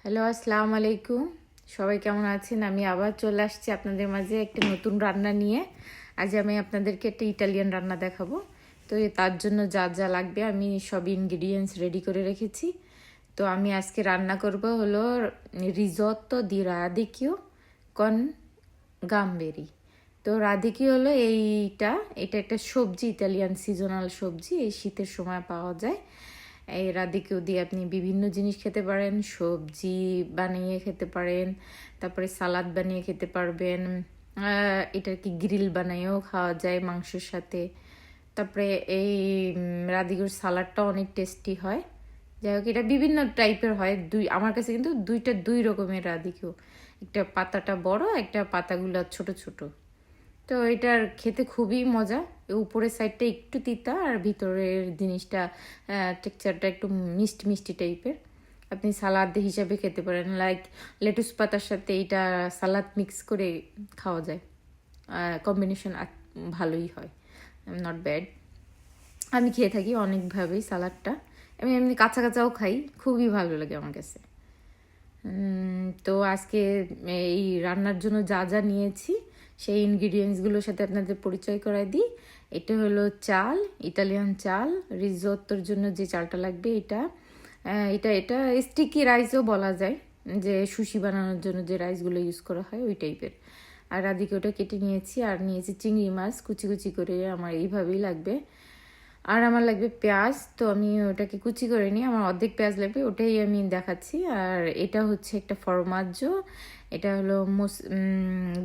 Hello, আসসালামু আলাইকুম। সবাই কেমন আছেন? আমি আবার চলে আসছি আপনাদের মাঝে একটা নতুন রান্না নিয়ে। আজ আমি আপনাদেরকে একটা ইটালিয়ান রান্না দেখাবো। তো তার জন্য যা যা লাগবে আমি সব ইনগ্রিডিয়েন্টস রেডি করে রেখেছি। তো আমি আজকে রান্না করব হলো রিজোত্তো দি রাদিকিও কন গামবেরি। তো রাদিকি হলো এটা একটা সবজি, ইটালিয়ান সিজনাল সবজি, এই শীতের সময় পাওয়া যায়। এই রাদিকেও দিয়ে আপনি বিভিন্ন জিনিস খেতে পারেন, সবজি বানিয়ে খেতে পারেন, তারপরে সালাদ বানিয়ে খেতে পারবেন। এটা কি গ্রিল বানিয়েও খাওয়া যায় মাংসের সাথে। তারপরে এই রাদিকের সালাডটা অনেক টেস্টি হয়। যাই হোক, এটা বিভিন্ন টাইপের হয়। আমার কাছে কিন্তু দুই রকমের রাদিকেও, একটা পাতাটা বড়, একটা পাতাগুলো ছোট ছোট। তো এটার খেতে খুবই মজা। উপরের সাইডটা একটু তিতা আর ভিতরের জিনিসটা টেক্সচারটা একটু মিষ্টি মিষ্টি টাইপের। আপনি সালাদ হিসাবে খেতে পারেন, লাইক লেটুস পাতার সাথে এটা সালাদ মিক্স করে খাওয়া যায়। কম্বিনেশন ভালোই হয়, নট ব্যাড। আমি খেয়ে থাকি অনেকভাবেই সালাদটা। আমি এমনি কাঁচা কাঁচাও খাই, খুবই ভালো লাগে আমার কাছে। তো আজকে এই রান্নার জন্য যা যা নিয়েছি সেই ইনগ্রিডিয়েন্টসগুলোর সাথে আপনাদের পরিচয় করাই দিই। এটা হলো চাল, ইটালিয়ান চাল। রিজোত্তোর জন্য যে চালটা লাগবে এটা এটা এটা স্টিকি রাইসও বলা যায়, যে সুশি বানানোর জন্য যে রাইসগুলো ইউজ করা হয় ওই টাইপের। আর আদিকে ওটা কেটে নিয়েছি, আর নিয়েছি চিংড়ি মাছ কুচি কুচি করে, আমার এইভাবেই লাগবে। আর আমার লাগবে পেঁয়াজ, তো আমি ওটাকে কুচি করে নিই, আমার অর্ধেক পেঁয়াজ লাগবে, ওটাই আমি দেখাচ্ছি। আর এটা হচ্ছে একটা ফরমাজ্জো, এটা হলো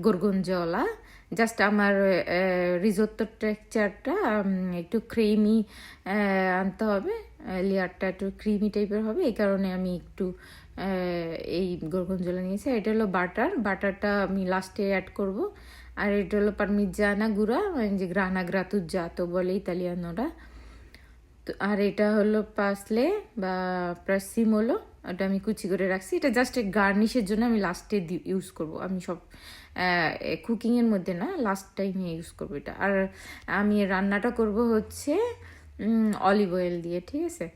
গোরগনজোলা। জাস্ট আমার রিজোত্তোর টেক্সচারটা একটু ক্রিমি আনতে হবে, লেয়ারটা একটু ক্রিমি টাইপের হবে, এই কারণে আমি একটু এই গোরগনজোলা নিয়েছি। এটা হলো বাটারটা আমি লাস্টে অ্যাড করব। আর এটা হলো পারমিজানা গুঁড়া, যে গ্রানা গ্রাতুজ্জাতো বলে ইতালিয়ানরা। তো আর এটা হলো পাসলে বা প্রাসিমোলো, ওটা আমি কুচি করে রাখছি। এটা জাস্ট গার্নিশের জন্য আমি লাস্টে ইউজ করব। আমি সব কুকিংয়ের মধ্যে না, লাস্ট টাইমে ইউজ করবো এটা। আর আমি রান্নাটা করব হচ্ছে অলিভ অয়েল দিয়ে, ঠিক আছে?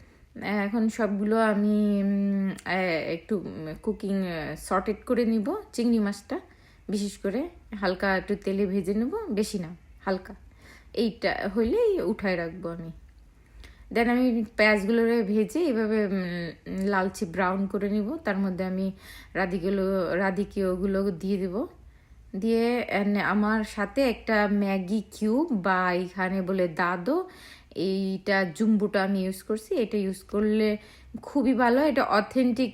এখন সবগুলো আমি একটু কুকিং সর্টেড করে নিব। চিংড়ি মাছটা বিশেষ করে হালকা একটু তেলে ভেজে নেব, বেশি না, হালকা। এইটা হইলেই উঠায় রাখবো আমি। দেন আমি পেঁয়াজগুলোরে ভেজে এভাবে লালচে ব্রাউন করে নিব। তার মধ্যে আমি রাদিকিওগুলো দিয়ে দেব। দিয়ে আমার সাথে একটা ম্যাগি কিউব বা এখানে বলে দাদো, এইটা জুম্বোটা আমি ইউজ করছি। এটা ইউজ করলে খুবই ভালো, এটা অথেন্টিক